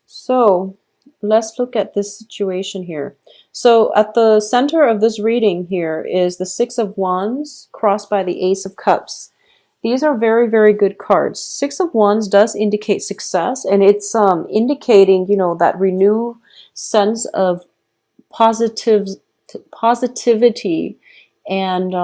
So let's look at this situation here. So at the center of this reading here is the Six of Wands crossed by the Ace of Cups. These are very, very good cards. Six of Wands does indicate success, and it's indicating, that renewed sense of positive positivity, and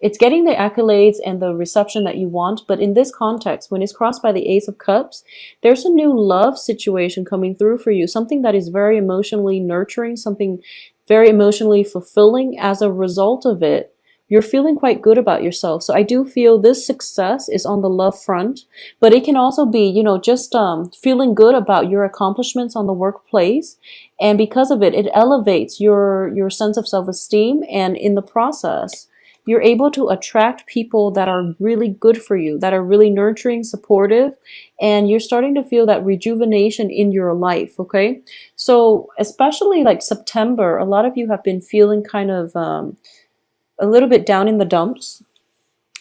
it's getting the accolades and the reception that you want. But in this context, when it's crossed by the Ace of Cups, there's a new love situation coming through for you, something that is very emotionally nurturing, something very emotionally fulfilling. As a result of it, you're feeling quite good about yourself. So I do feel this success is on the love front, but it can also be, just feeling good about your accomplishments on the workplace. And because of it, it elevates your sense of self-esteem. And in the process, you're able to attract people that are really good for you, that are really nurturing, supportive, and you're starting to feel that rejuvenation in your life, okay? So especially like September, a lot of you have been feeling kind of a little bit down in the dumps,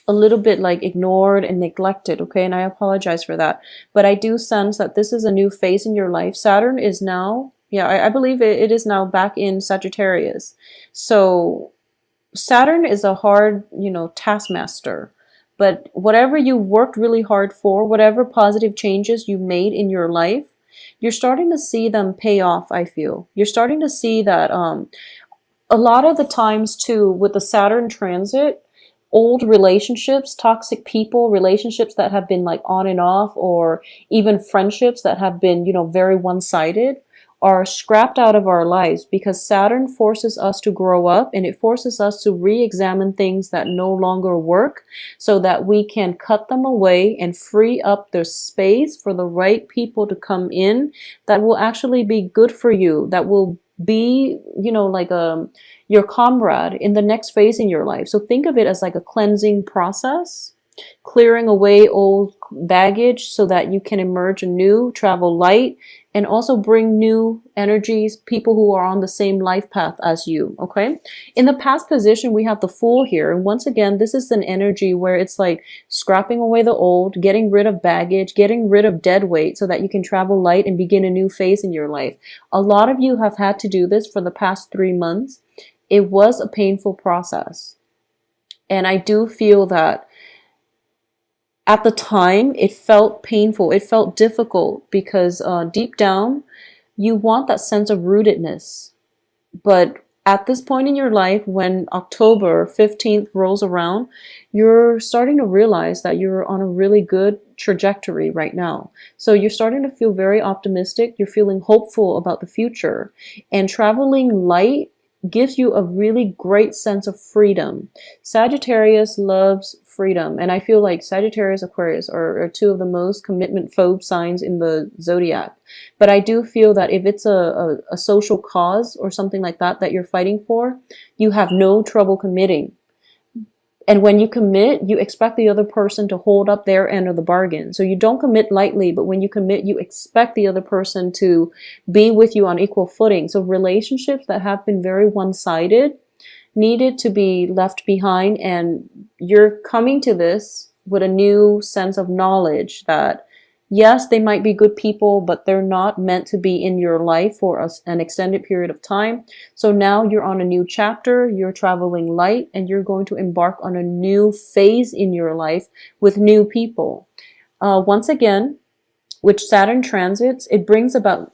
a little bit like ignored and neglected, okay? And I apologize for that. But I do sense that this is a new phase in your life. Saturn is now, yeah, I believe it is now back in Sagittarius. So Saturn is a hard, taskmaster. But whatever you worked really hard for, whatever positive changes you made in your life, you're starting to see them pay off, I feel. You're starting to see that a lot of the times too, with the Saturn transit, old relationships, toxic people, relationships that have been like on and off, or even friendships that have been, very one-sided, are scrapped out of our lives, because Saturn forces us to grow up, and it forces us to re-examine things that no longer work, so that we can cut them away and free up the space for the right people to come in that will actually be good for you, that will be, like your comrade in the next phase in your life. So think of it as like a cleansing process, clearing away old baggage so that you can emerge anew, travel light, and also bring new energies, people who are on the same life path as you, okay? In the past position, we have the Fool here. And once again, this is an energy where it's like scrapping away the old, getting rid of baggage, getting rid of dead weight so that you can travel light and begin a new phase in your life. A lot of you have had to do this for the past 3 months. It was a painful process. And I do feel that at the time, it felt painful. It felt difficult because deep down, you want that sense of rootedness. But at this point in your life, when October 15th rolls around, you're starting to realize that you're on a really good trajectory right now. So you're starting to feel very optimistic. You're feeling hopeful about the future. And traveling light gives you a really great sense of freedom. Sagittarius loves freedom, and I feel like Sagittarius, Aquarius are two of the most commitment phobe signs in the zodiac. But I do feel that if it's a social cause or something like that that you're fighting for, you have no trouble committing. And when you commit, you expect the other person to hold up their end of the bargain. So you don't commit lightly, but when you commit, you expect the other person to be with you on equal footing. So relationships that have been very one-sided needed to be left behind, and you're coming to this with a new sense of knowledge that yes, they might be good people, but they're not meant to be in your life for an extended period of time. So now you're on a new chapter, you're traveling light, and you're going to embark on a new phase in your life with new people. Once again, which Saturn transits, it brings about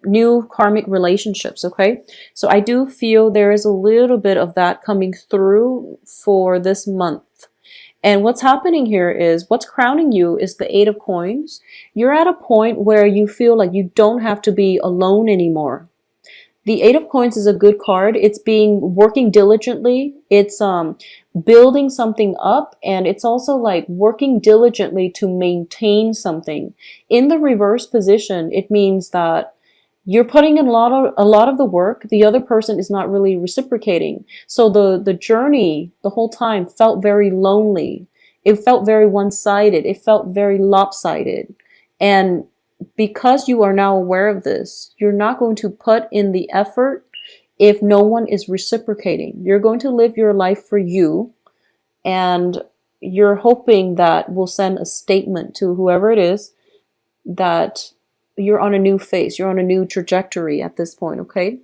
new karmic relationships, okay? So I do feel there is a little bit of that coming through for this month. And what's happening here is, what's crowning you is the Eight of Coins. You're at a point where you feel like you don't have to be alone anymore. The Eight of Coins is a good card. It's working diligently. It's building something up, and it's also like working diligently to maintain something. In the reverse position, it means that you're putting in a lot of the work. The other person is not really reciprocating. So the journey the whole time felt very lonely. It felt very one-sided. It felt very lopsided. And because you are now aware of this, you're not going to put in the effort if no one is reciprocating. You're going to live your life for you, and you're hoping that will send a statement to whoever it is that you're on a new phase. You're on a new trajectory at this point, okay?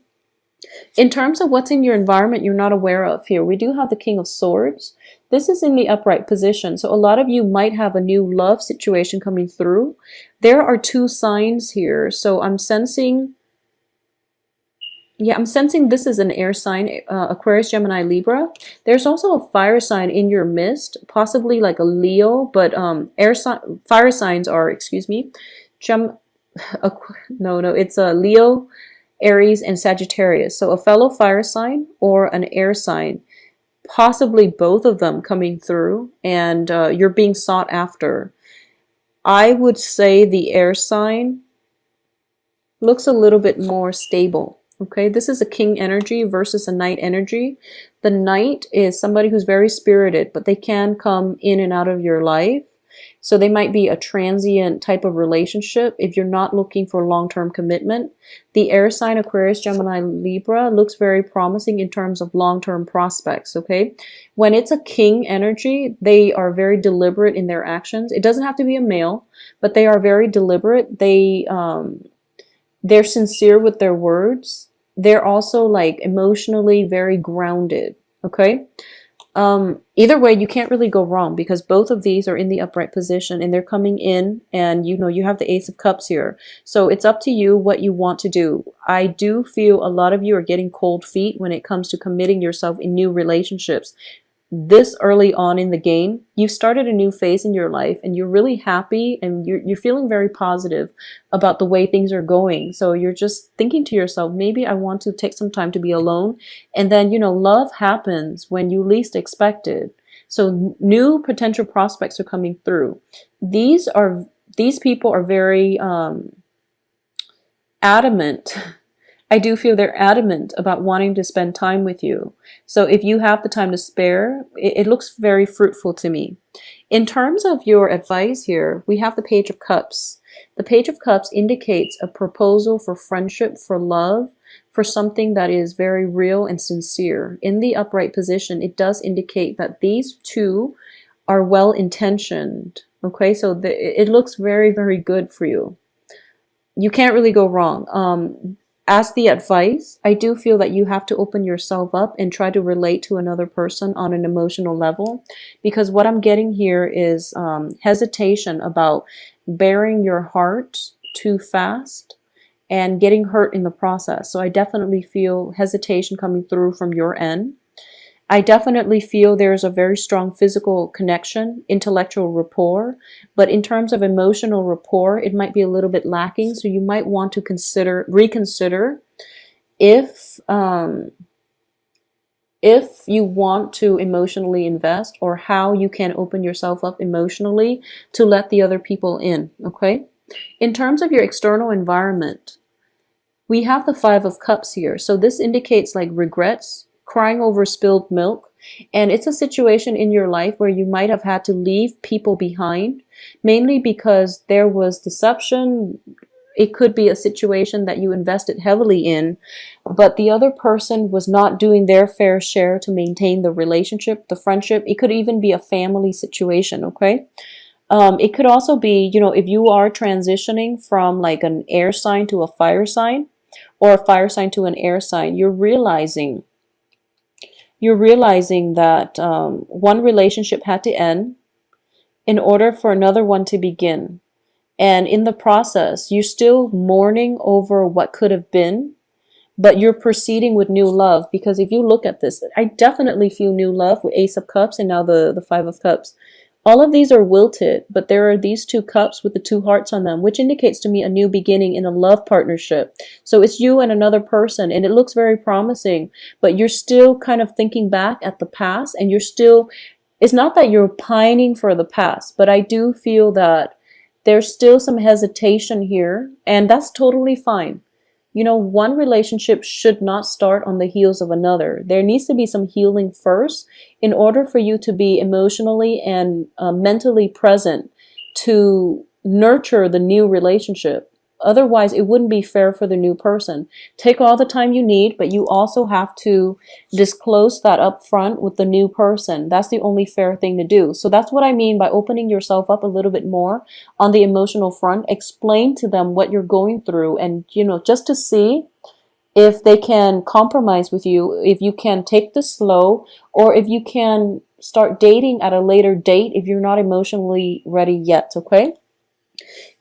In terms of what's in your environment you're not aware of here, we do have the King of Swords. This is in the upright position. So a lot of you might have a new love situation coming through. There are 2 signs here. So I'm sensing, I'm sensing this is an air sign, Aquarius, Gemini, Libra. There's also a fire sign in your midst, possibly like a Leo, but fire signs are, excuse me, it's a Leo, Aries, and Sagittarius. So a fellow fire sign or an air sign, possibly both of them coming through, and you're being sought after. I would say the air sign looks a little bit more stable. Okay, this is a king energy versus a knight energy. The knight is somebody who's very spirited, but they can come in and out of your life. So they might be a transient type of relationship if you're not looking for long-term commitment. The air sign, Aquarius, Gemini, Libra, looks very promising in terms of long-term prospects, okay? When it's a king energy, they are very deliberate in their actions. It doesn't have to be a male, but they are very deliberate. They're sincere with their words. They're also like emotionally very grounded, okay? Either way, you can't really go wrong because both of these are in the upright position and they're coming in, and you have the Ace of Cups here. So it's up to you what you want to do. I do feel a lot of you are getting cold feet when it comes to committing yourself in new relationships. This early on in the game, you've started a new phase in your life and you're really happy and you're feeling very positive about the way things are going. So you're just thinking to yourself, maybe I want to take some time to be alone. And then, love happens when you least expect it. So new potential prospects are coming through. These people are very adamant. I do feel they're adamant about wanting to spend time with you. So if you have the time to spare, it looks very fruitful to me. In terms of your advice here, we have the Page of Cups. The Page of Cups indicates a proposal for friendship, for love, for something that is very real and sincere. In the upright position, it does indicate that these two are well-intentioned. Okay, so it looks very, very good for you. You can't really go wrong. As the advice, I do feel that you have to open yourself up and try to relate to another person on an emotional level, because what I'm getting here is hesitation about bearing your heart too fast and getting hurt in the process. So I definitely feel hesitation coming through from your end. I definitely feel there's a very strong physical connection, intellectual rapport, but in terms of emotional rapport, it might be a little bit lacking. So you might want to reconsider if you want to emotionally invest, or how you can open yourself up emotionally to let the other people in, okay? In terms of your external environment, we have the Five of Cups here. So this indicates like regrets, crying over spilled milk, and it's a situation in your life where you might have had to leave people behind, mainly because there was deception. It could be a situation that you invested heavily in, but the other person was not doing their fair share to maintain the relationship, the friendship. It could even be a family situation, okay? It could also be, if you are transitioning from like an air sign to a fire sign, or a fire sign to an air sign, you're realizing that one relationship had to end in order for another one to begin. And in the process, you're still mourning over what could have been, but you're proceeding with new love. Because if you look at this, I definitely feel new love with Ace of Cups and now the Five of Cups. All of these are wilted, but there are these two cups with the two hearts on them, which indicates to me a new beginning in a love partnership. So it's you and another person, and it looks very promising, but you're still kind of thinking back at the past, and it's not that you're pining for the past, but I do feel that there's still some hesitation here, and that's totally fine. One relationship should not start on the heels of another. There needs to be some healing first in order for you to be emotionally and mentally present to nurture the new relationship. Otherwise, it wouldn't be fair for the new person. Take all the time you need, but you also have to disclose that up front with the new person. That's the only fair thing to do. So that's what I mean by opening yourself up a little bit more on the emotional front. Explain to them what you're going through, and, just to see if they can compromise with you, if you can take this slow, or if you can start dating at a later date if you're not emotionally ready yet, okay?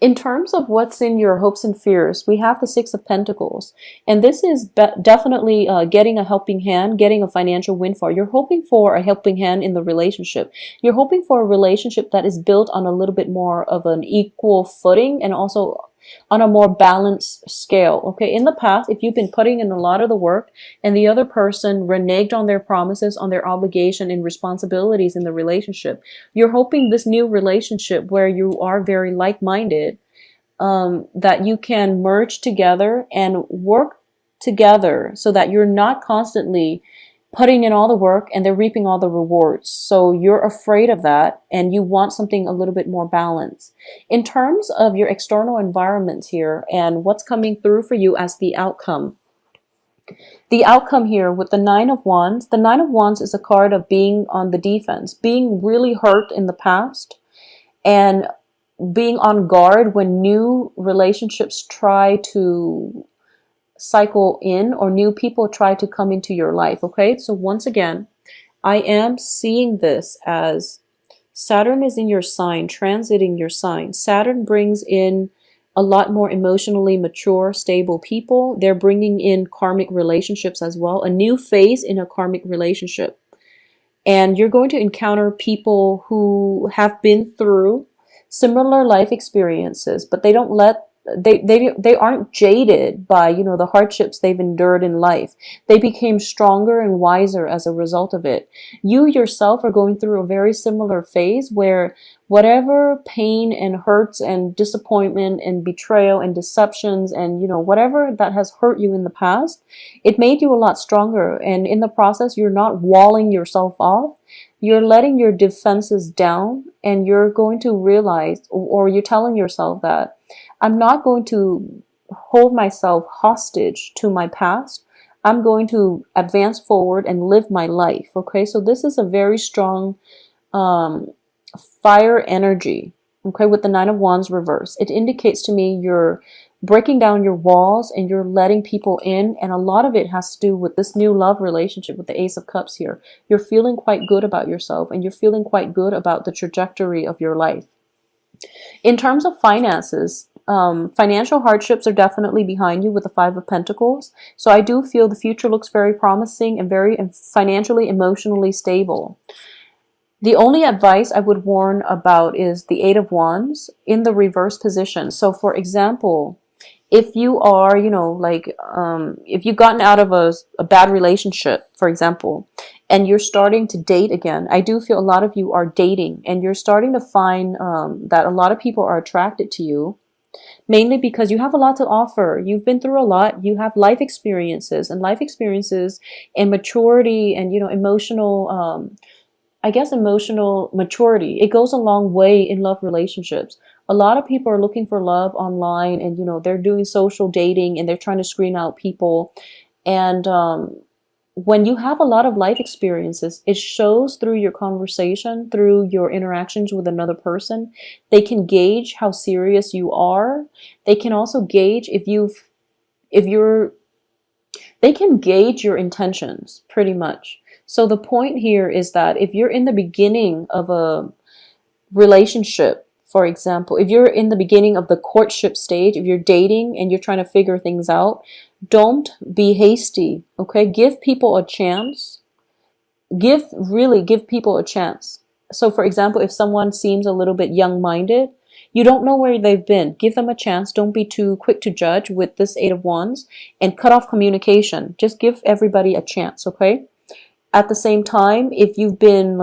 In terms of what's in your hopes and fears, we have the Six of Pentacles. And this is definitely getting a helping hand, getting a financial windfall. You're hoping for a helping hand in the relationship. You're hoping for a relationship that is built on a little bit more of an equal footing and also on a more balanced scale. Okay, in the past, if you've been putting in a lot of the work and the other person reneged on their promises, on their obligation and responsibilities in the relationship, you're hoping this new relationship where you are very like-minded, that you can merge together and work together so that you're not constantly putting in all the work and they're reaping all the rewards. So you're afraid of that and you want something a little bit more balanced. In terms of your external environment here and what's coming through for you as the outcome. The outcome here with the Nine of Wands. The Nine of Wands is a card of being on the defense, being really hurt in the past, and being on guard when new relationships try to cycle in or new people try to come into your life. Okay, so once again, I am seeing this as Saturn is in your sign, transiting your sign. Saturn brings in a lot more emotionally mature, stable people. They're bringing in karmic relationships as well, a new phase in a karmic relationship. And you're going to encounter people who have been through similar life experiences, but they don't let they aren't jaded by the hardships they've endured in life. They became stronger and wiser as a result of it. You yourself are going through a very similar phase where whatever pain and hurts and disappointment and betrayal and deceptions and whatever that has hurt you in the past, it made you a lot stronger, and in the process you're not walling yourself off. You're letting your defenses down, and you're going to realize, or you're telling yourself that I'm not going to hold myself hostage to my past. I'm going to advance forward and live my life. Okay, so this is a very strong fire energy. Okay, with the Nine of Wands reverse, it indicates to me you're breaking down your walls and you're letting people in, and a lot of it has to do with this new love relationship with the Ace of Cups here. You're feeling quite good about yourself, and you're feeling quite good about the trajectory of your life. In terms of finances, financial hardships are definitely behind you with the Five of Pentacles. So I do feel the future looks very promising and very financially, emotionally stable. The only advice I would warn about is the Eight of Wands in the reverse position. So for example, if you are, if you've gotten out of a bad relationship, for example, and you're starting to date again, I do feel a lot of you are dating, and you're starting to find that a lot of people are attracted to you, mainly because you have a lot to offer. You've been through a lot. You have life experiences and maturity and, emotional, emotional maturity. It goes a long way in love relationships. A lot of people are looking for love online, and they're doing social dating and they're trying to screen out people. And when you have a lot of life experiences, it shows through your conversation, through your interactions with another person. They can gauge how serious you are. They can also gauge they can gauge your intentions pretty much. So the point here is that if you're in the beginning of a relationship, for example, if you're in the beginning of the courtship stage, if you're dating and you're trying to figure things out, don't be hasty, okay? Give people a chance. Really give people a chance. So for example, if someone seems a little bit young-minded, you don't know where they've been. Give them a chance. Don't be too quick to judge with this Eight of Wands, and cut off communication. Just give everybody a chance, okay? At the same time, if you've been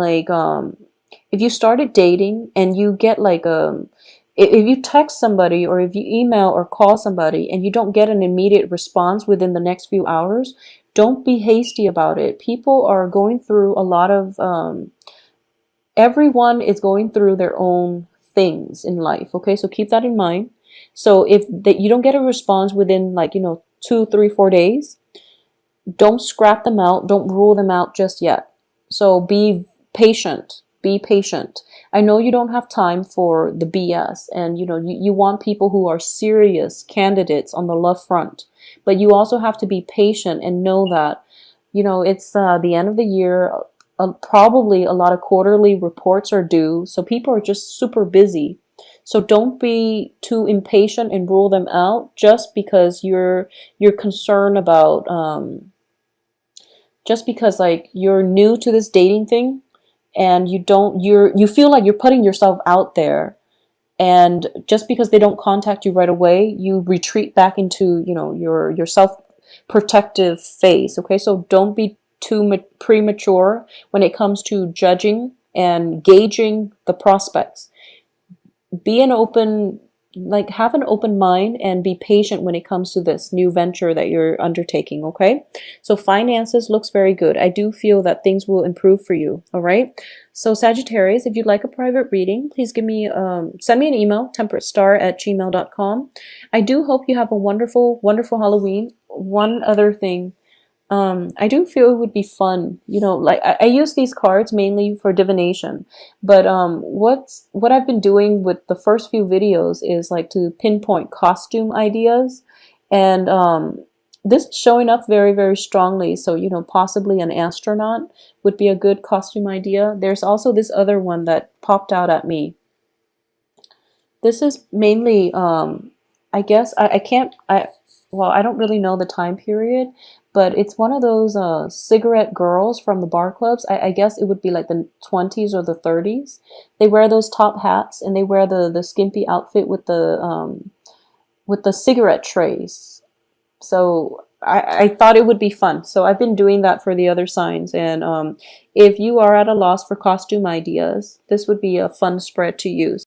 if you started dating and you get if you text somebody or if you email or call somebody and you don't get an immediate response within the next few hours, don't be hasty about it. People are going through a lot of, everyone is going through their own things in life. Okay, so keep that in mind. So if that you don't get a response within like, 2, 3, 4 days, don't scrap them out. Don't rule them out just yet. So be patient. Be patient. I know you don't have time for the BS, and you want people who are serious candidates on the love front, but you also have to be patient and know that it's the end of the year. Probably a lot of quarterly reports are due, so people are just super busy. So don't be too impatient and rule them out just because you're concerned about just because like you're new to this dating thing, and you feel like you're putting yourself out there, and just because they don't contact you right away, you retreat back into your self protective phase. Okay, so don't be too premature when it comes to judging and gauging the prospects. Be an open like have an open mind and be patient when it comes to this new venture that you're undertaking. Okay, so finances looks very good. I do feel that things will improve for you. All right, so Sagittarius, if you'd like a private reading, please send me an email, temperatestar@gmail.com. I do hope you have a wonderful Halloween. One other thing, I do feel it would be fun, like I use these cards mainly for divination, but what I've been doing with the first few videos is like to pinpoint costume ideas, and this is showing up very, very strongly. So, possibly an astronaut would be a good costume idea. There's also this other one that popped out at me. This is mainly, I guess, I can't, well, I don't really know the time period, but it's one of those cigarette girls from the bar clubs. I guess it would be like the 20s or the 30s. They wear those top hats, and they wear the skimpy outfit with the cigarette trays. So I thought it would be fun. So I've been doing that for the other signs. And if you are at a loss for costume ideas, this would be a fun spread to use.